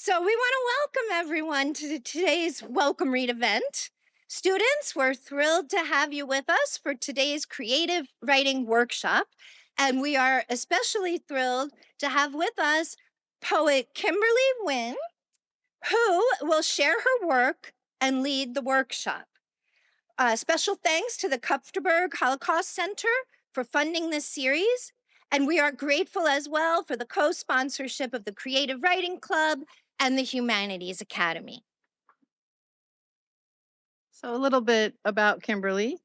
So, we want to welcome everyone to today's Welcome Read event. Students, we're thrilled to have you with us for today's creative writing workshop. And we are especially thrilled to have with us poet Kimberly Nguyen, who will share her work and lead the workshop. Special thanks to the Kupferberg Holocaust Center for funding this series. And we are grateful as well for the co sponsorship of the Creative Writing Club and the Humanities Academy. So, a little bit about Kimberly.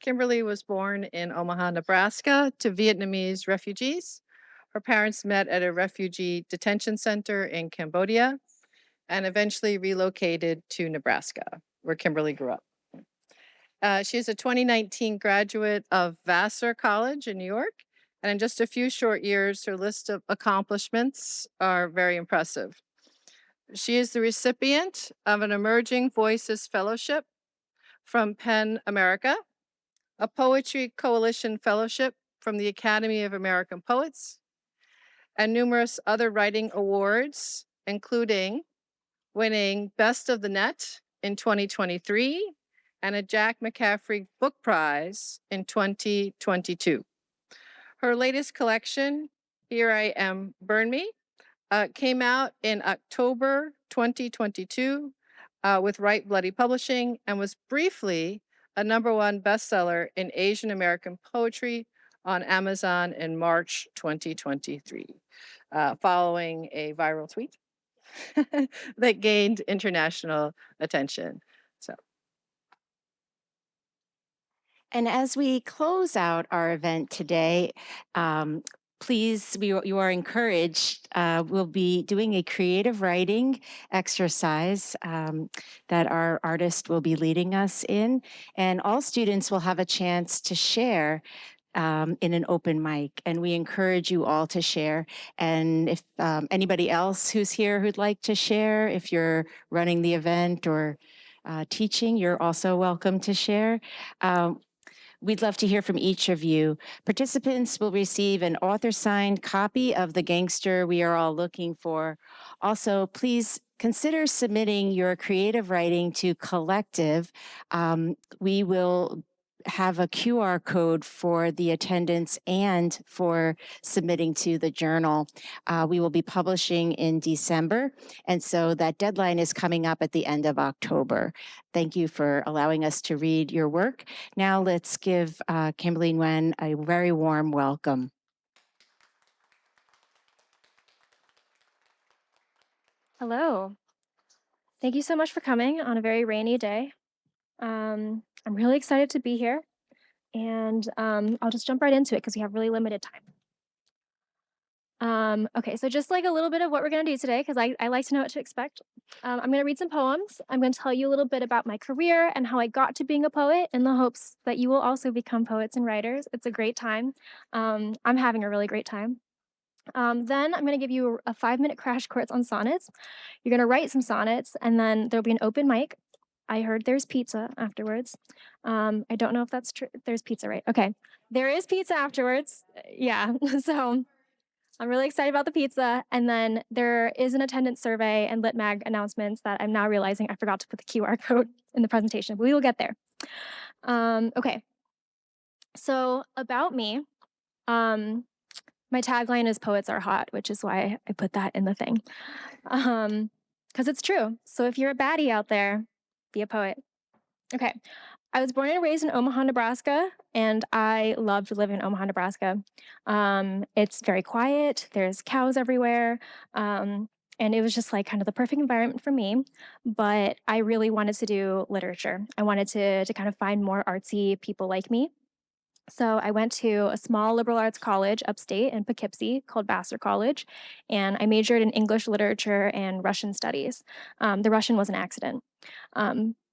Kimberly was born in Omaha, Nebraska, to Vietnamese refugees. Her parents met at a refugee detention center in Cambodia and eventually relocated to Nebraska, where Kimberly grew up. She's a 2019 graduate of Vassar College in New York. And in just a few short years, her list of accomplishments are very impressive. She is the recipient of an Emerging Voices Fellowship from PEN America, a Poetry Coalition Fellowship from the Academy of American Poets, and numerous other writing awards, including winning Best of the Net in 2023 and a Jack McCaffrey Book Prize in 2022. Her latest collection, Here I Am, Burn Me, came out in October 2022 with Right Bloody Publishing and was briefly a #1 bestseller in Asian American poetry on Amazon in March 2023, following a viral tweet that gained international attention. So, And as we close out our event today, please, you are encouraged. We'll be doing a creative writing exercise that our artist will be leading us in. And all students will have a chance to share in an open mic. And we encourage you all to share. And if anybody else who's here who'd like to share, if you're running the event or teaching, you're also welcome to share. We'd love to hear from each of you. Participants will receive an author-signed copy of The Gangster We Are All Looking For. Also, please consider submitting your creative writing to Collective. We will have a QR code for the attendance and for submitting to the journal. We will be publishing in December, and so that deadline is coming up at the end of October. Thank you for allowing us to read your work. Now let's give Kimberly Nguyen a very warm welcome. Hello. Thank you so much for coming on a very rainy day. I'm really excited to be here, and I'll just jump right into it because we have really limited time. Okay, so just like a little bit of what we're going to do today, because I like to know what to expect. I'm going to read some poems. I'm going to tell you a little bit about my career and how I got to being a poet in the hopes that you will also become poets and writers. It's a great time. I'm having a really great time. Then I'm going to give you a 5-minute crash course on sonnets. You're going to write some sonnets, and then there'll be an open mic. I heard there's pizza afterwards. I don't know if that's true. There's pizza, right? Okay. There is pizza afterwards. Yeah. So I'm really excited about the pizza. And then there is an attendance survey and Lit Mag announcements that I'm now realizing I forgot to put the QR code in the presentation, but we will get there. Okay. So about me. My tagline is "Poets are hot," which is why I put that in the thing, because it's true. So if you're a baddie out there, be a poet. Okay. I was born and raised in Omaha, Nebraska, and I loved living in Omaha, Nebraska. It's very quiet. There's cows everywhere. And it was just like kind of the perfect environment for me. But I really wanted to do literature. I wanted to kind of find more artsy people like me. So I went to a small liberal arts college upstate in Poughkeepsie called Vassar College, and I majored in English literature and Russian studies. The Russian was an accident.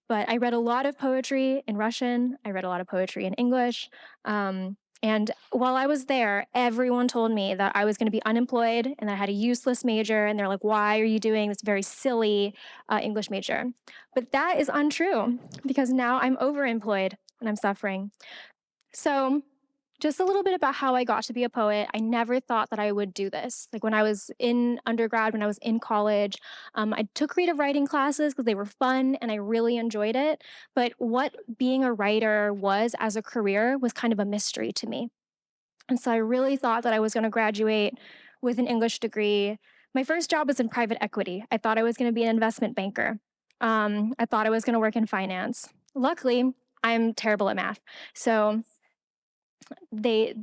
But I read a lot of poetry in Russian. I read a lot of poetry in English. And while I was there, everyone told me that I was going to be unemployed and that I had a useless major. And they're like, why are you doing this very silly English major? But that is untrue because now I'm overemployed and I'm suffering. So just a little bit about how I got to be a poet. I never thought that I would do this. Like when I was in undergrad, when I was in college, I took creative writing classes because they were fun and I really enjoyed it. But what being a writer was as a career was kind of a mystery to me. And so I really thought that I was going to graduate with an English degree. My first job was in private equity. I thought I was going to be an investment banker. I thought I was going to work in finance. Luckily, I'm terrible at math. So they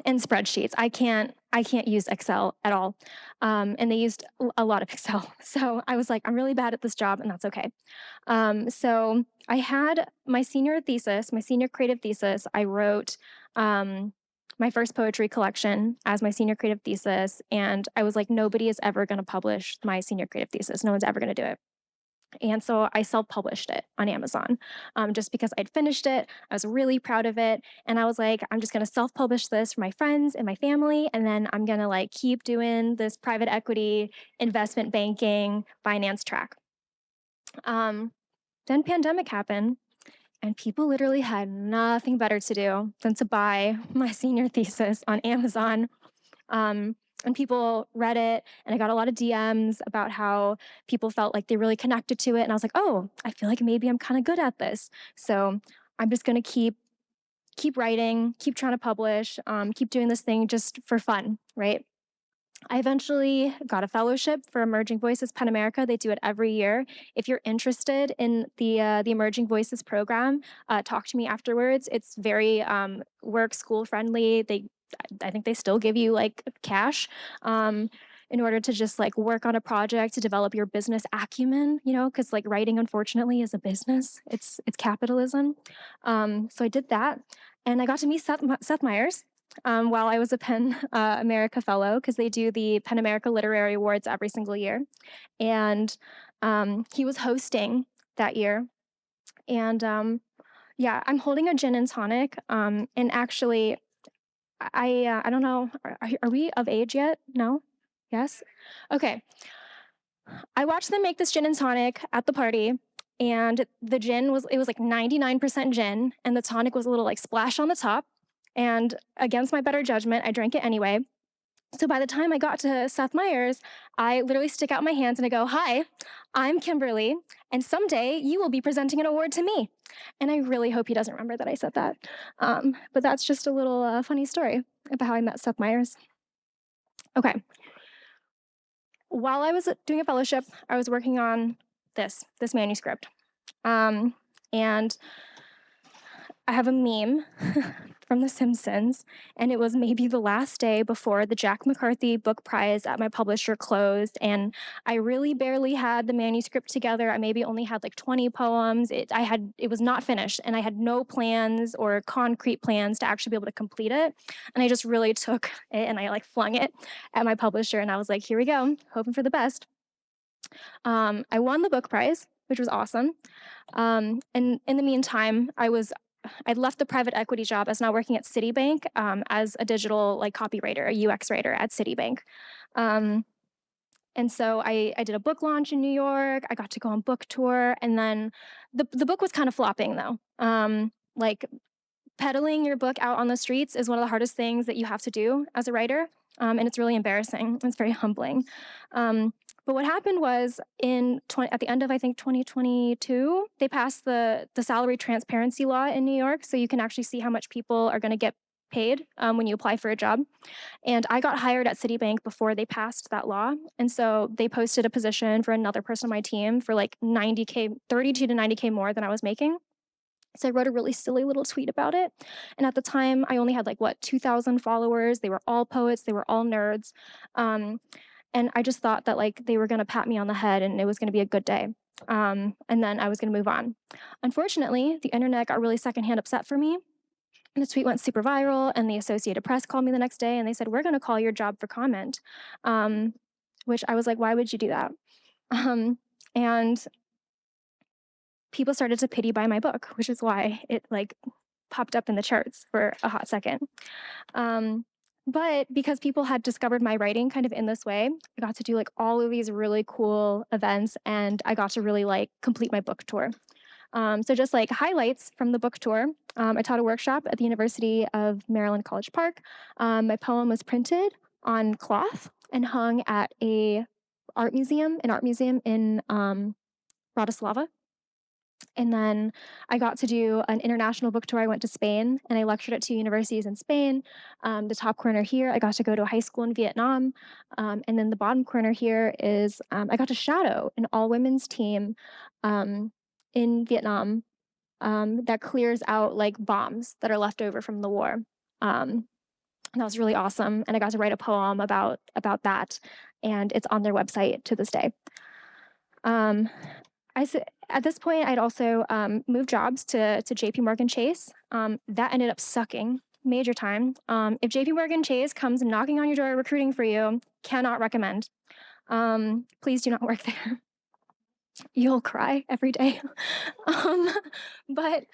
and spreadsheets. I can't use Excel at all. And they used a lot of Excel. So I was like, I'm really bad at this job, and that's okay. So I had my senior thesis, my senior creative thesis. I wrote my first poetry collection as my senior creative thesis, and I was like, nobody is ever going to publish my senior creative thesis. No one's ever going to do it. And so I self published it on Amazon just because I'd finished it. I was really proud of it. And I was like, I'm just going to self publish this for my friends and my family. And then I'm going to like keep doing this private equity, investment banking, finance track. Then pandemic happened. And people literally had nothing better to do than to buy my senior thesis on Amazon. And people read it, and I got a lot of DMs about how people felt like they really connected to it. And I was like, oh, I feel like maybe I'm kind of good at this. So I'm just gonna keep writing, keep trying to publish, keep doing this thing just for fun, right? I eventually got a fellowship for Emerging Voices Pen America. They do it every year. If you're interested in the Emerging Voices program, talk to me afterwards. It's very work school friendly. I think they still give you like cash in order to just like work on a project to develop your business acumen. Because like writing, unfortunately, is a business. It's capitalism. So I did that, and I got to meet Seth Meyers while I was a Pen America Fellow, because they do the Pen America Literary Awards every single year. And he was hosting that year. And yeah, I'm holding a gin and tonic. And actually, I don't know, are we of age yet? No? Yes? Okay. I watched them make this gin and tonic at the party. And the gin it was like 99% gin, and the tonic was a little like splash on the top. And against my better judgment, I drank it anyway. So by the time I got to Seth Meyers, I literally stick out my hands and I go, "Hi, I'm Kimberly, and someday you will be presenting an award to me." And I really hope he doesn't remember that I said that. But that's just a little funny story about how I met Seth Meyers. Okay. While I was doing a fellowship, I was working on this manuscript. And I have a meme from The Simpsons, and it was maybe the last day before the Jack McCarthy Book Prize at my publisher closed, and I really barely had the manuscript together. I maybe only had like 20 poems. It was not finished, and I had no plans or concrete plans to actually be able to complete it. And I just really took it and I like flung it at my publisher, and I was like, "Here we go, hoping for the best." I won the book prize, which was awesome. And in the meantime, I'd left the private equity job. I was now working at Citibank as a digital like copywriter, a UX writer at Citibank. And so I did a book launch in New York. I got to go on book tour, and then the book was kind of flopping though. Like peddling your book out on the streets is one of the hardest things that you have to do as a writer, and it's really embarrassing. It's very humbling. But what happened was at the end of I think 2022, they passed the salary transparency law in New York, so you can actually see how much people are going to get paid when you apply for a job. And I got hired at Citibank before they passed that law, and so they posted a position for another person on my team for like 90K, 32 to 90K more than I was making. So I wrote a really silly little tweet about it. And at the time, I only had like 2,000 followers. They were all poets, they were all nerds. And I just thought that like they were going to pat me on the head and it was going to be a good day. And then I was going to move on. Unfortunately, the internet got really secondhand upset for me. And the tweet went super viral, and the Associated Press called me the next day and they said, "We're going to call your job for comment." Which I was like, why would you do that? And people started to pity buy my book, which is why it like popped up in the charts for a hot second. But because people had discovered my writing kind of in this way, I got to do like all of these really cool events, and I got to really like complete my book tour. So just like highlights from the book tour. I taught a workshop at the University of Maryland College Park. My poem was printed on cloth and hung at an art museum in Bratislava. And then I got to do an international book tour. I went to Spain and I lectured at 2 universities in Spain. The top corner here, I got to go to a high school in Vietnam. And then the bottom corner here is I got to shadow an all women's team um, in Vietnam that clears out like bombs that are left over from the war. Um, and that was really awesome. And I got to write a poem about that. And it's on their website to this day. Um, at this point, I'd also moved jobs to JP Morgan Chase. That ended up sucking major time. If JP Morgan Chase comes knocking on your door recruiting for you, cannot recommend. Please do not work there. You'll cry every day. um, but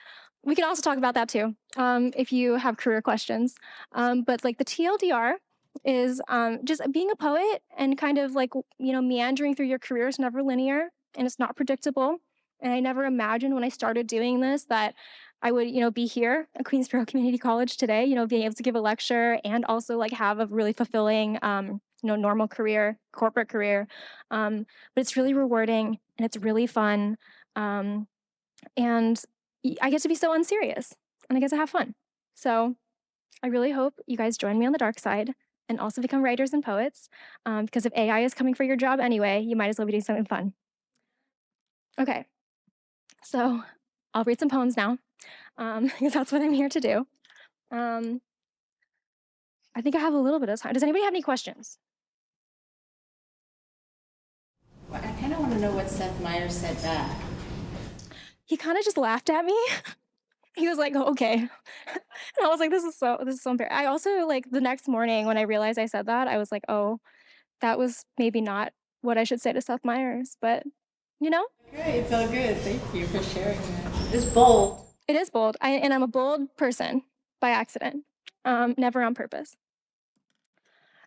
we can also talk about that too if you have career questions. But like the TLDR is just being a poet and kind of like, meandering through your career is never linear and it's not predictable. And I never imagined when I started doing this that I would, be here at Queensborough Community College today, being able to give a lecture and also like have a really fulfilling, normal career, corporate career. But it's really rewarding and it's really fun. And I get to be so unserious and I get to have fun. So I really hope you guys join me on the dark side and also become writers and poets. Because if AI is coming for your job anyway, you might as well be doing something fun. Okay, so I'll read some poems now because that's what I'm here to do. Um, I think I have a little bit of time. Does anybody have any questions? Well, I kind of want to know what Seth Meyers said back. He kind of just laughed at me. He was like, "Oh, okay." And I was like, this is so unfair. I also like the next morning when I realized I said that, I was like, oh, that was maybe not what I should say to Seth Meyers, but you know, Great, it felt good. Thank you for sharing that. It's bold. it is bold. And I'm a bold person by accident, never on purpose.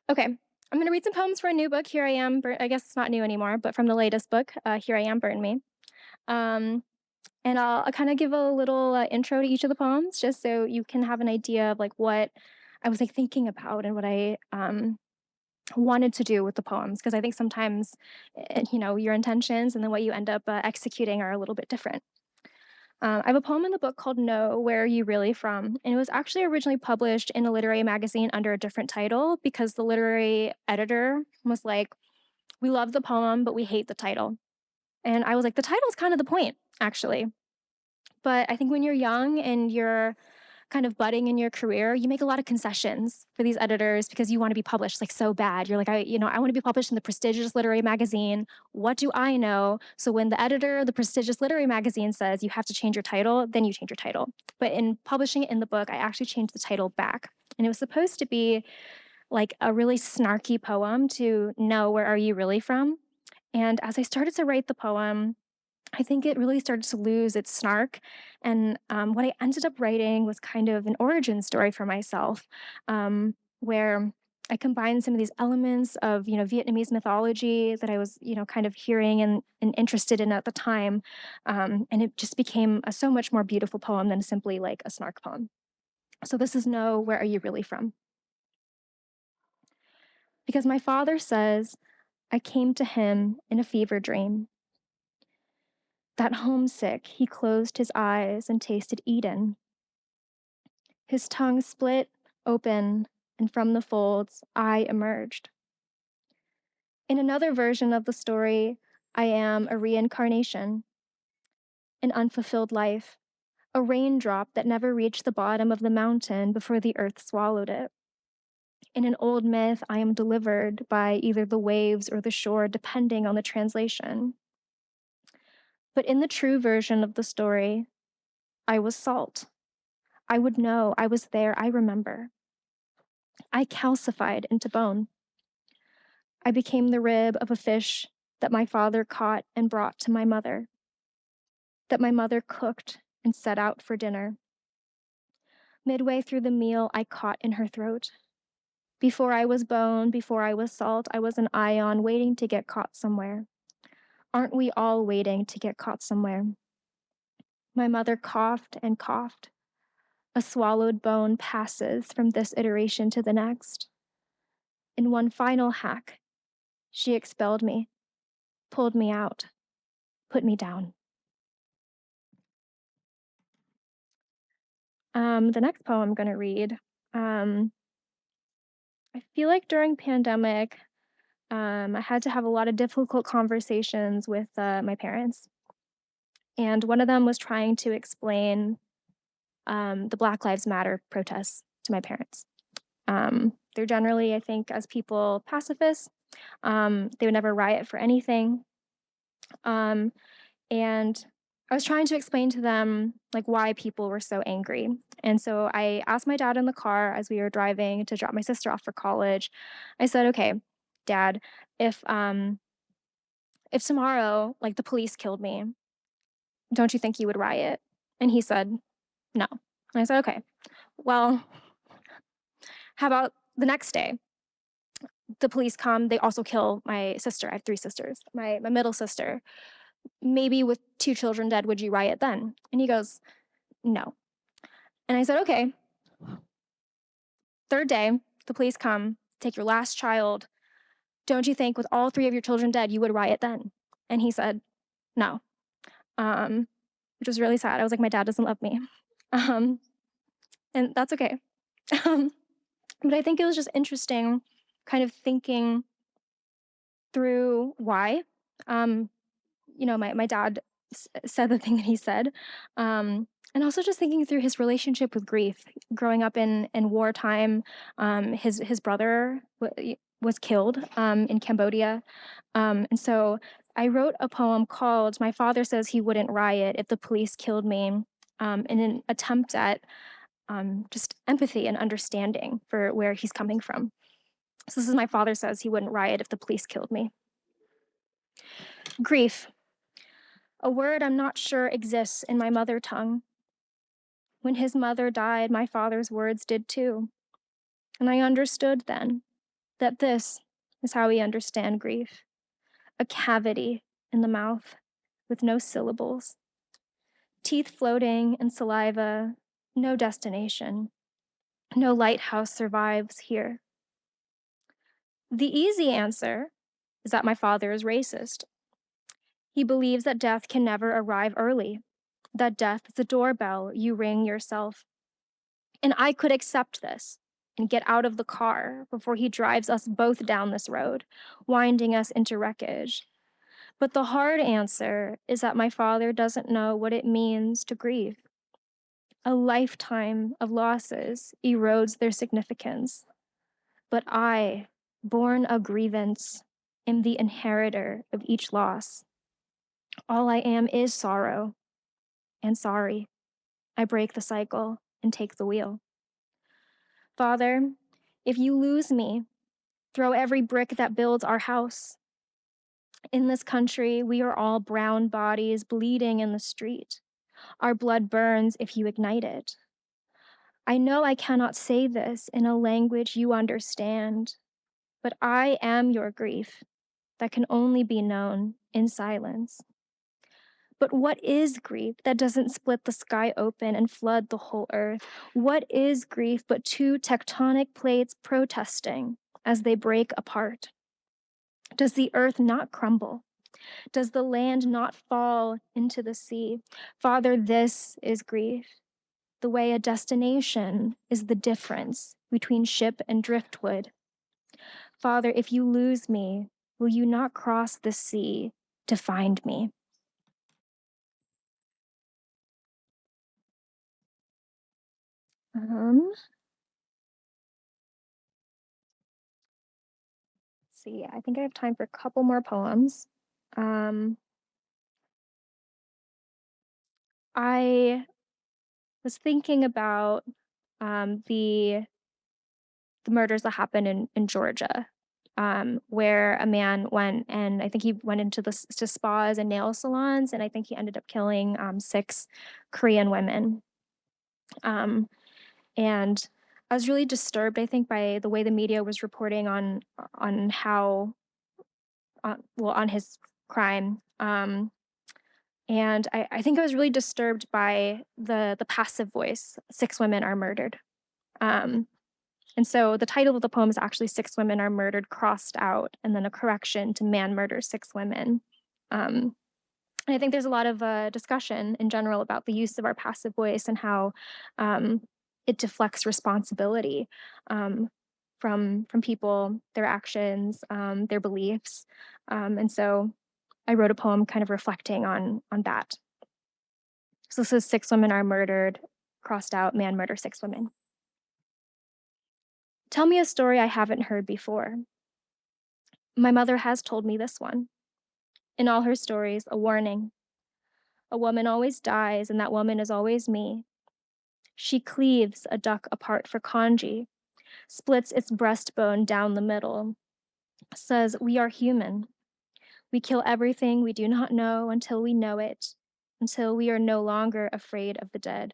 Okay, I'm going to read some poems for a new book. Here I am. I guess it's not new anymore, but from the latest book, Here I Am, Burn Me. Um, and I'll kind of give a little intro to each of the poems, just so you can have an idea of like what I was like thinking about and what I wanted to do with the poems. Because I think sometimes, your intentions and then what you end up executing are a little bit different. I have a poem in the book called No, Where Are You Really From? And it was actually originally published in a literary magazine under a different title because the literary editor was like, we love the poem, but we hate the title. And I was like, the title's kind of the point, actually. But I think when you're young and you're kind of budding in your career, you make a lot of concessions for these editors because you want to be published like so bad. You're like, I want to be published in the prestigious literary magazine. What do I know? So when the editor of the prestigious literary magazine says you have to change your title, then you change your title. But in publishing it in the book, I actually changed the title back. And it was supposed to be like a really snarky poem to know where are you really from? And as I started to write the poem, I think it really started to lose its snark. And what I ended up writing was kind of an origin story for myself, where I combined some of these elements of, Vietnamese mythology that I was, kind of hearing and interested in at the time. And it just became a so much more beautiful poem than simply like a snark poem. So this is No, Where Are You Really From? Because my father says, I came to him in a fever dream. That homesick, he closed his eyes and tasted Eden. His tongue split open, and from the folds, I emerged. In another version of the story, I am a reincarnation, an unfulfilled life, a raindrop that never reached the bottom of the mountain before the earth swallowed it. In an old myth, I am delivered by either the waves or the shore, depending on the translation. But in the true version of the story, I was salt. I would know, I was there, I remember. I calcified into bone. I became the rib of a fish that my father caught and brought to my mother, that my mother cooked and set out for dinner. Midway through the meal, I caught in her throat. Before I was bone, before I was salt, I was an ion waiting to get caught somewhere. Aren't we all waiting to get caught somewhere? My mother coughed and coughed. A swallowed bone passes from this iteration to the next. In one final hack, she expelled me, pulled me out, put me down. The next poem I'm going to read, um, I feel like during pandemic, I had to have a lot of difficult conversations with my parents. And one of them was trying to explain the Black Lives Matter protests to my parents. They're generally, I think, as people, pacifists. They would never riot for anything. Um, and I was trying to explain to them like why people were so angry. And so I asked my dad in the car as we were driving to drop my sister off for college. I said, "Okay, Dad, if um if tomorrow like the police killed me, don't you think you would riot?" And he said, "No." And I said, "Okay, well, how about the next day? The police come, they also kill my sister. I have three sisters. My middle sister. Maybe with two children dead, would you riot then?" And he goes, "No." And I said, "Okay, third day, the police come, take your last child. Don't you think with all three of your children dead, you would riot then?" And he said, "No." Um, which was really sad. I was like, my dad doesn't love me. Um, and that's okay. Um, but I think it was just interesting kind of thinking through why. Um, my dad said the thing that he said. And also just thinking through his relationship with grief. Growing up in wartime, his brother was killed in Cambodia. And so I wrote a poem called "My Father Says He Wouldn't Riot If the Police Killed Me," in an attempt at just empathy and understanding for where he's coming from. So this is "My Father Says He Wouldn't Riot If the Police Killed Me." Grief, a word I'm not sure exists in my mother tongue. When his mother died, my father's words did too. And I understood then that this is how we understand grief: a cavity in the mouth with no syllables, teeth floating in saliva, no destination, no lighthouse survives here. The easy answer is that my father is racist. He believes that death can never arrive early, that death is a doorbell you ring yourself. And I could accept this and get out of the car before he drives us both down this road, winding us into wreckage. But the hard answer is that my father doesn't know what it means to grieve. A lifetime of losses erodes their significance. But I, born a grievance, am the inheritor of each loss. All I am is sorrow and sorry. I break the cycle and take the wheel. Father, if you lose me, throw every brick that builds our house. In this country, we are all brown bodies bleeding in the street. Our blood burns if you ignite it. I know I cannot say this in a language you understand, but I am your grief that can only be known in silence. But what is grief that doesn't split the sky open and flood the whole earth? What is grief but two tectonic plates protesting as they break apart? Does the earth not crumble? Does the land not fall into the sea? Father, this is grief. The way a destination is the difference between ship and driftwood. Father, if you lose me, will you not cross the sea to find me? Let's see, I think I have time for a couple more poems. Um, I was thinking about the murders that happened in Georgia, where a man went and I think he went into to spas and nail salons, and I think he ended up killing six Korean women. Um, and I was really disturbed, I think, by the way the media was reporting on how, on his crime. And I think I was really disturbed by the passive voice, Six Women Are Murdered. Um, and so the title of the poem is actually Six Women Are Murdered, crossed out, and then a correction to Man Murders Six Women. Um, and I think there's a lot of discussion in general about the use of our passive voice and how um, it deflects responsibility um, from people, their actions, their beliefs. And so I wrote a poem kind of reflecting on that. So this is Six Women Are Murdered, crossed out, Man Murder Six Women. Tell me a story I haven't heard before. My mother has told me this one. In all her stories, a warning. A woman always dies, and that woman is always me. She cleaves a duck apart for congee, splits its breastbone down the middle, says, "We are human. We kill everything we do not know until we know it, until we are no longer afraid of the dead."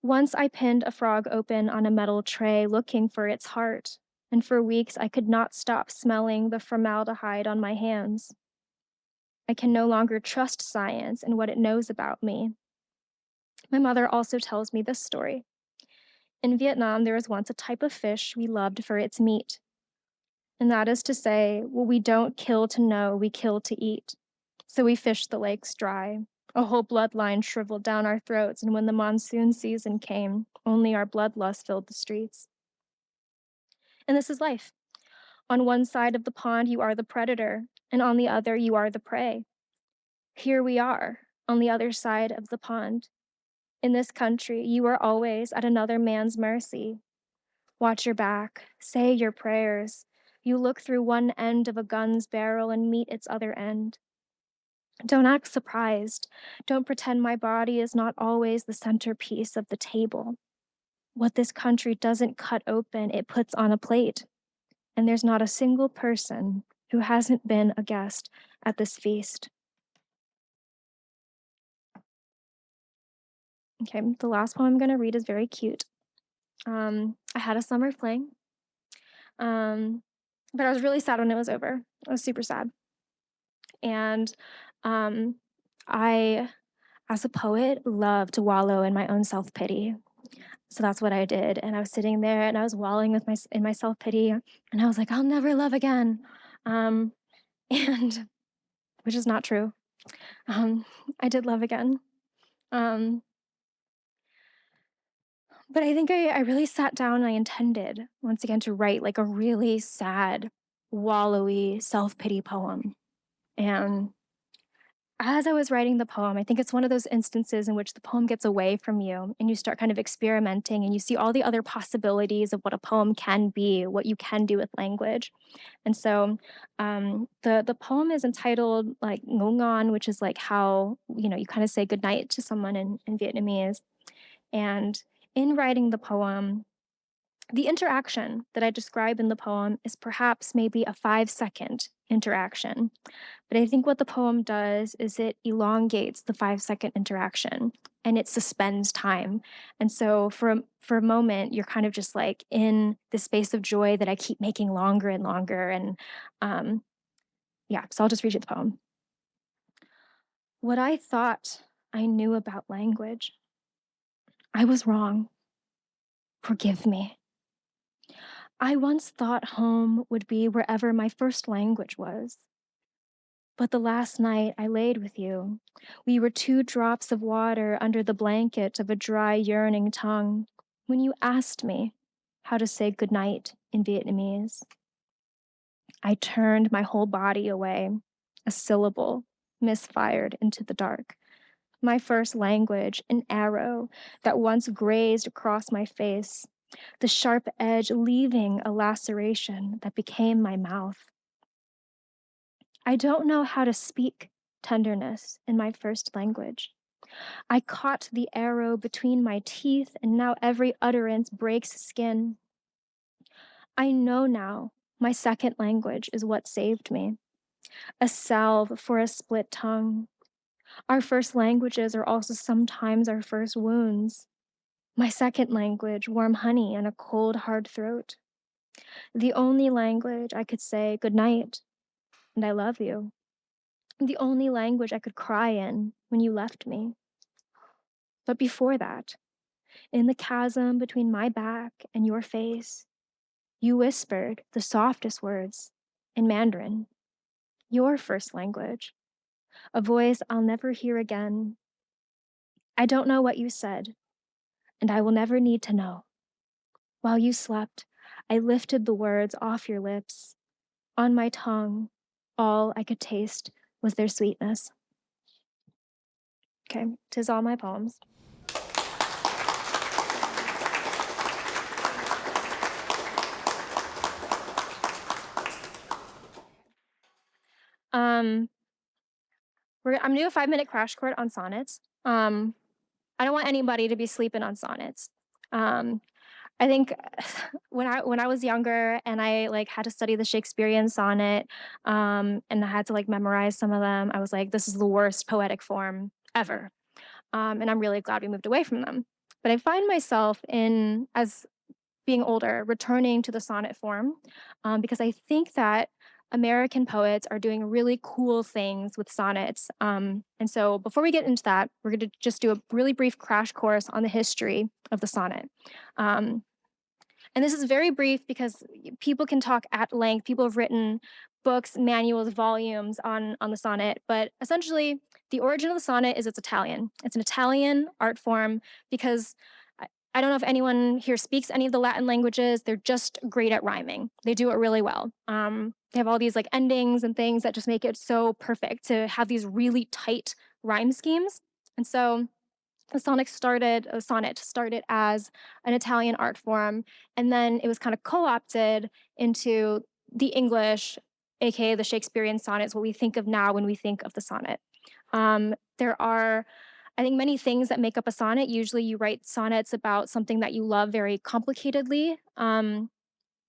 Once I pinned a frog open on a metal tray looking for its heart, and for weeks I could not stop smelling the formaldehyde on my hands. I can no longer trust science and what it knows about me. My mother also tells me this story. In Vietnam, there was once a type of fish we loved for its meat. And that is to say, well, we don't kill to know, we kill to eat. So we fished the lakes dry. A whole bloodline shriveled down our throats, and when the monsoon season came, only our bloodlust filled the streets. And this is life. On one side of the pond, you are the predator, and on the other, you are the prey. Here we are, on the other side of the pond. In this country, you are always at another man's mercy. Watch your back, say your prayers. You look through one end of a gun's barrel and meet its other end. Don't act surprised. Don't pretend my body is not always the centerpiece of the table. What this country doesn't cut open, it puts on a plate. And there's not a single person who hasn't been a guest at this feast. Okay, the last poem I'm going to read is very cute. I had a summer fling, um, but I was really sad when it was over. I was super sad. And um, I, as a poet, love to wallow in my own self pity. So that's what I did. And I was sitting there and I was wallowing in my self pity, and I was like, I'll never love again, um, and which is not true. Um, I did love again. Um, but I think I really sat down and I intended once again to write like a really sad, wallowy self pity poem. And as I was writing the poem, I think it's one of those instances in which the poem gets away from you and you start kind of experimenting and you see all the other possibilities of what a poem can be, what you can do with language. And so the poem is entitled like Nguyen, which is like how, you kind of say goodnight to someone in Vietnamese. And in writing the poem, the interaction that I describe in the poem is perhaps maybe a 5-second interaction. But I think what the poem does is it elongates the 5-second interaction and it suspends time. And so for a moment, you're kind of just like in the space of joy that I keep making longer and longer. And yeah, so I'll just read you the poem. What I thought I knew about language, I was wrong. Forgive me. I once thought home would be wherever my first language was. But the last night I laid with you, we were 2 drops of water under the blanket of a dry, yearning tongue when you asked me how to say goodnight in Vietnamese. I turned my whole body away, a syllable misfired into the dark. My first language, an arrow that once grazed across my face, the sharp edge leaving a laceration that became my mouth. I don't know how to speak tenderness in my first language. I caught the arrow between my teeth, and now every utterance breaks skin. I know now my second language is what saved me, a salve for a split tongue. Our first languages are also sometimes our first wounds. My second language, warm honey and a cold, hard throat. The only language I could say goodnight and I love you. the only language I could cry in when you left me. But before that, in the chasm between my back and your face, you whispered the softest words in Mandarin, your first language, a voice I'll never hear again. I don't know what you said, and I will never need to know. While you slept, I lifted the words off your lips. On my tongue, all I could taste was their sweetness. Okay, 'tis all my poems. Um, I'm gonna do a 5-minute crash course on sonnets. I don't want anybody to be sleeping on sonnets. Um, I think when I was younger and I like had to study the Shakespearean sonnet, and I had to like memorize some of them, I was like, this is the worst poetic form ever. And I'm really glad we moved away from them. But I find myself in as being older, returning to the sonnet form, because I think that American poets are doing really cool things with sonnets. And so before we get into that, we're going to just do a really brief crash course on the history of the sonnet. Um, and this is very brief because people can talk at length. People have written books, manuals, volumes on the sonnet. But essentially, the origin of the sonnet is it's Italian. It's an Italian art form because I don't know if anyone here speaks any of the Latin languages. They're just great at rhyming. They do it really well. They have all these like endings and things that just make it so perfect to have these really tight rhyme schemes. And so the sonnet started as an Italian art form, and then it was kind of co-opted into the English, aka the Shakespearean sonnets, what we think of now when we think of the sonnet. There are, I think, many things that make up a sonnet. Usually, you write sonnets about something that you love very complicatedly.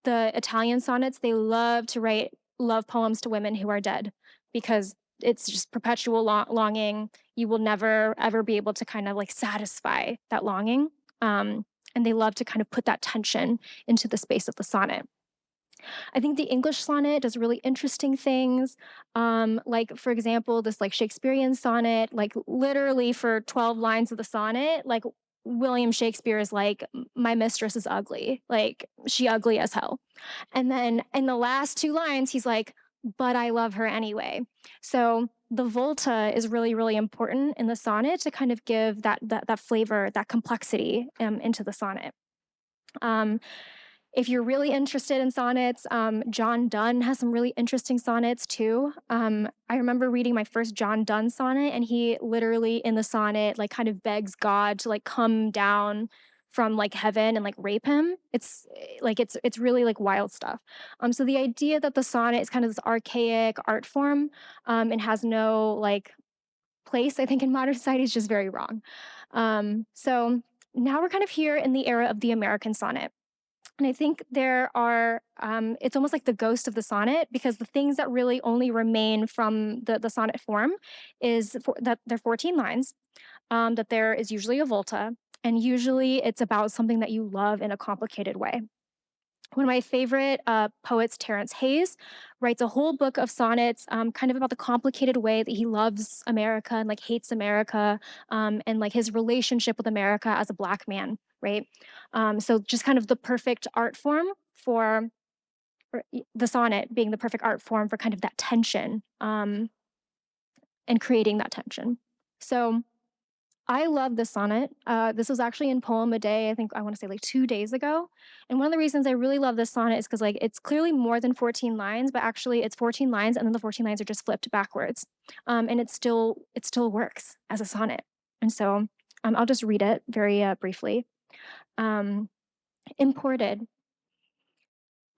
The Italian sonnets, they love to write love poems to women who are dead because it's just perpetual longing. You will never ever be able to kind of like satisfy that longing. And they love to kind of put that tension into the space of the sonnet. I think the English sonnet does really interesting things. Like for example, this like Shakespearean sonnet, like literally for 12 lines of the sonnet, like William Shakespeare is like, my mistress is ugly, like she ugly as hell. And then in the last two lines, he's like, but I love her anyway. So the volta is really, really important in the sonnet to kind of give that flavor, that complexity into the sonnet. Um, if you're really interested in sonnets, John Donne has some really interesting sonnets too. I remember reading my first John Donne sonnet, and he literally in the sonnet like kind of begs God to like come down from like heaven and like rape him. It's really like wild stuff. So the idea that the sonnet is kind of this archaic art form, and has no like place, I think, in modern society is just very wrong. So now we're kind of here in the era of the American sonnet. And I think it's almost like the ghost of the sonnet because the things that really only remain from the sonnet form that there are 14 lines, that there is usually a volta, and usually it's about something that you love in a complicated way. One of my favorite poets, Terence Hayes, writes a whole book of sonnets, kind of about the complicated way that he loves America and like hates America, and like his relationship with America as a Black man, right? So just kind of the perfect art form for the sonnet being the perfect art form for kind of that tension, and creating that tension. So I love this sonnet. This was actually in Poem a Day, I think I want to say like 2 days ago. And one of the reasons I really love this sonnet is because like it's clearly more than 14 lines, but actually it's 14 lines and then the 14 lines are just flipped backwards. And it still works as a sonnet. And so I'll just read it very briefly. Um, Imported.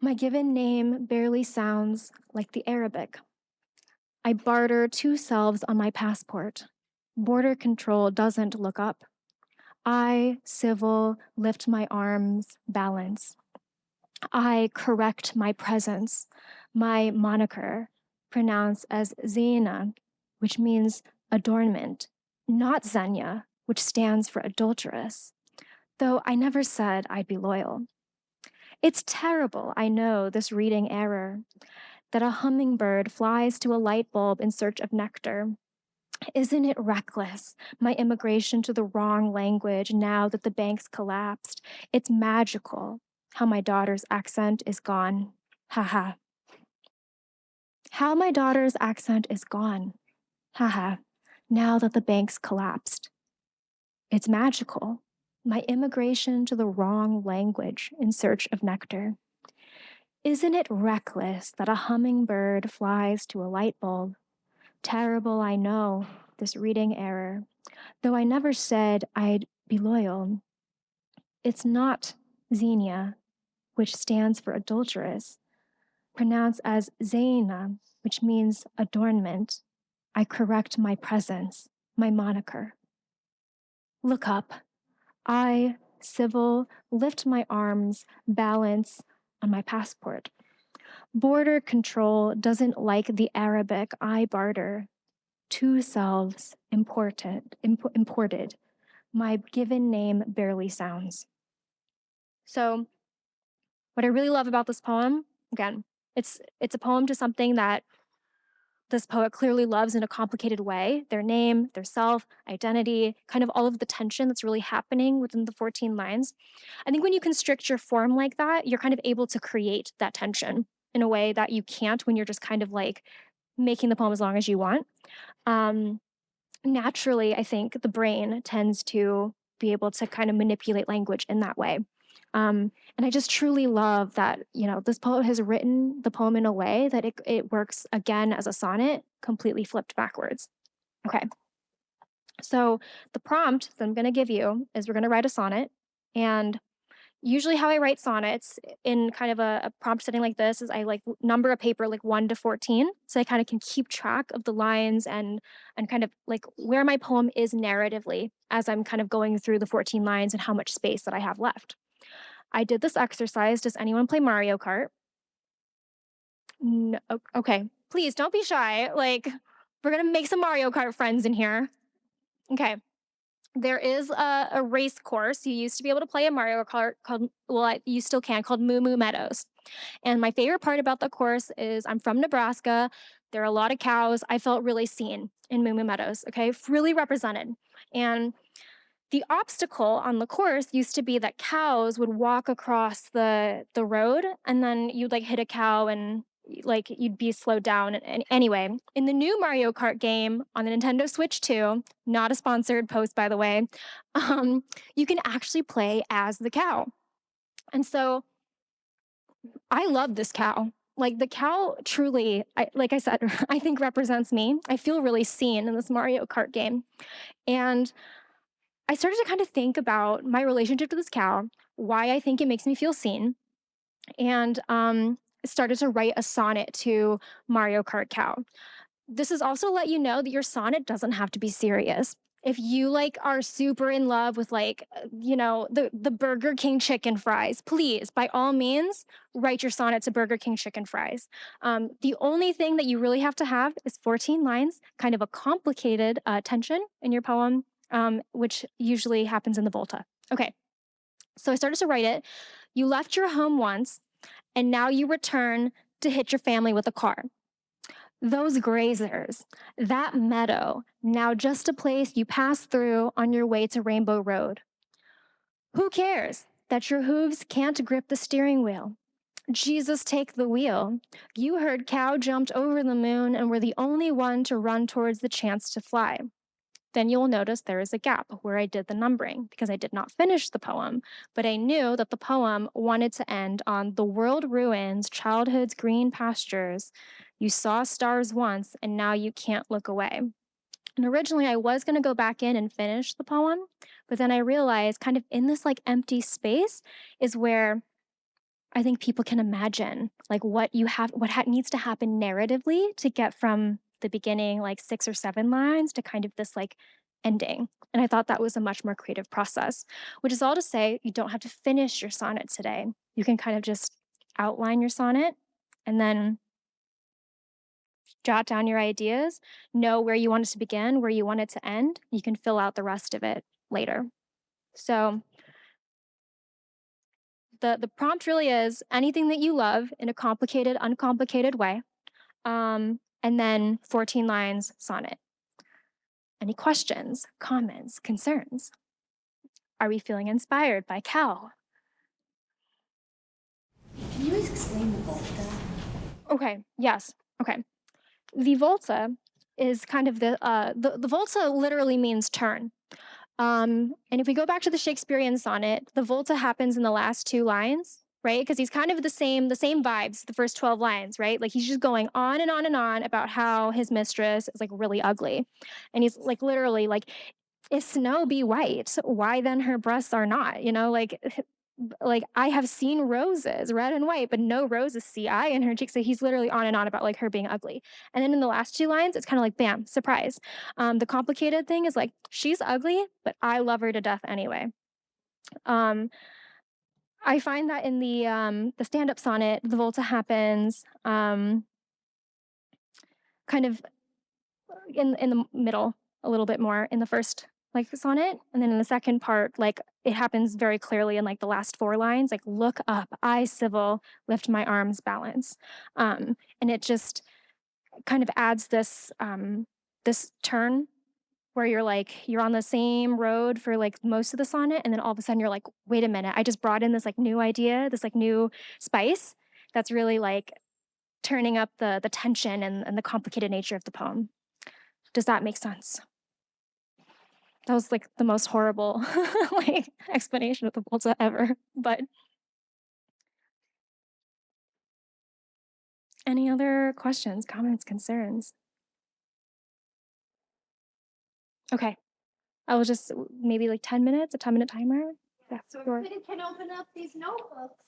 My given name barely sounds like the Arabic. I barter two selves on my passport. Border control doesn't look up. I, civil, lift my arms, balance. I correct my presence, my moniker, pronounce as Zena, which means adornment, not Zenya, which stands for adulteress, though I never said I'd be loyal. It's terrible, I know, this reading error, that a hummingbird flies to a light bulb in search of nectar? Isn't it reckless, my immigration to the wrong language now that the bank's collapsed? It's magical how my daughter's accent is gone. Haha. How my daughter's accent is gone. Haha. Now that the bank's collapsed. It's magical. My immigration to the wrong language in search of nectar. Isn't it reckless that a hummingbird flies to a light bulb? Terrible, I know, this reading error. Though I never said I'd be loyal. It's not Xenia, which stands for adulteress, pronounced as Zaina, which means adornment. I correct my presence, my moniker. Look up. I, civil, lift my arms, balance on my passport. Border control doesn't like the Arabic I barter. Two selves imported. My given name barely sounds. So, what I really love about this poem, again, it's a poem to something that this poet clearly loves in a complicated way, their name, their self, identity, kind of all of the tension that's really happening within the 14 lines. I think when you constrict your form like that, you're kind of able to create that tension in a way that you can't when you're just kind of like making the poem as long as you want. Um, Naturally, I think the brain tends to be able to kind of manipulate language in that way. And I just truly love that, this poet has written the poem in a way that it works again as a sonnet, completely flipped backwards. Okay. So the prompt that I'm going to give you is we're going to write a sonnet. And usually how I write sonnets in kind of a prompt setting like this is I like number a paper like 1 to 14. So I kind of can keep track of the lines and kind of like where my poem is narratively as I'm kind of going through the 14 lines and how much space that I have left. I did this exercise. Does anyone play Mario Kart? No, okay. Please don't be shy. Like, we're going to make some Mario Kart friends in here. Okay. There is a race course. You used to be able to play a Mario Kart called, well, you still can, called Moo Moo Meadows. And my favorite part about the course is I'm from Nebraska. There are a lot of cows. I felt really seen in Moo Moo Meadows, okay? Really represented. And the obstacle on the course used to be that cows would walk across the road and then you'd like hit a cow and like you'd be slowed down. And anyway, in the new Mario Kart game on the Nintendo Switch 2, not a sponsored post by the way, you can actually play as the cow. And so I love this cow. Like the cow truly, like I said, I think represents me. I feel really seen in this Mario Kart game. And I started to kind of think about my relationship to this cow, why I think it makes me feel seen, and started to write a sonnet to Mario Kart Cow. This is also let you know that your sonnet doesn't have to be serious. If you like are super in love with like the Burger King chicken fries, please by all means write your sonnet to Burger King chicken fries. The only thing that you really have to have is 14 lines, kind of a complicated tension in your poem, which usually happens in the volta. Okay, so I started to write it. You left your home once, and now you return to hit your family with a car. Those grazers, that meadow, now just a place you pass through on your way to Rainbow Road. Who cares that your hooves can't grip the steering wheel? Jesus, take the wheel. You heard cow jumped over the moon and were the only one to run towards the chance to fly. Then you'll notice there is a gap where I did the numbering because I did not finish the poem, but I knew that the poem wanted to end on the world ruins, childhood's green pastures. You saw stars once and now you can't look away. And originally I was going to go back in and finish the poem, but then I realized kind of in this like empty space is where I think people can imagine like what needs to happen narratively to get from the beginning, like 6 or 7 lines, to kind of this like ending. And I thought that was a much more creative process, which is all to say you don't have to finish your sonnet today. You can kind of just outline your sonnet and then jot down your ideas, know where you want it to begin, where you want it to end. You can fill out the rest of it later. So the prompt really is anything that you love in a complicated, uncomplicated way. and then 14 lines sonnet. Any questions, comments, concerns? Are we feeling inspired by Cal? Can you explain the volta? Okay, yes. Okay. The volta is kind of the volta literally means turn. And if we go back to the Shakespearean sonnet, the volta happens in the last two lines, right? Because he's kind of the same vibes, the first 12 lines, right? Like he's just going on and on and on about how his mistress is like really ugly. And he's like literally like, if snow be white, why then her breasts are not? Like I have seen roses, red and white, but no roses see I in her cheeks. So he's literally on and on about like her being ugly. And then in the last two lines, it's kind of like bam, surprise. The complicated thing is like she's ugly, but I love her to death anyway. Um, I find that in the stand-up sonnet, the volta happens kind of in the middle a little bit more in the first like sonnet, and then in the second part like it happens very clearly in like the last four lines, like look up I civil lift my arms balance. And it just kind of adds this turn where you're like you're on the same road for like most of the sonnet, and then all of a sudden you're like wait a minute, I just brought in this like new idea, this like new spice that's really like turning up the tension and the complicated nature of the poem. Does that make sense? That was like the most horrible like explanation of the Volta ever. But any other questions, comments, concerns? Okay. I will just maybe like 10 minutes, a 10-minute timer. Yeah, So sure. everybody can open up these notebooks.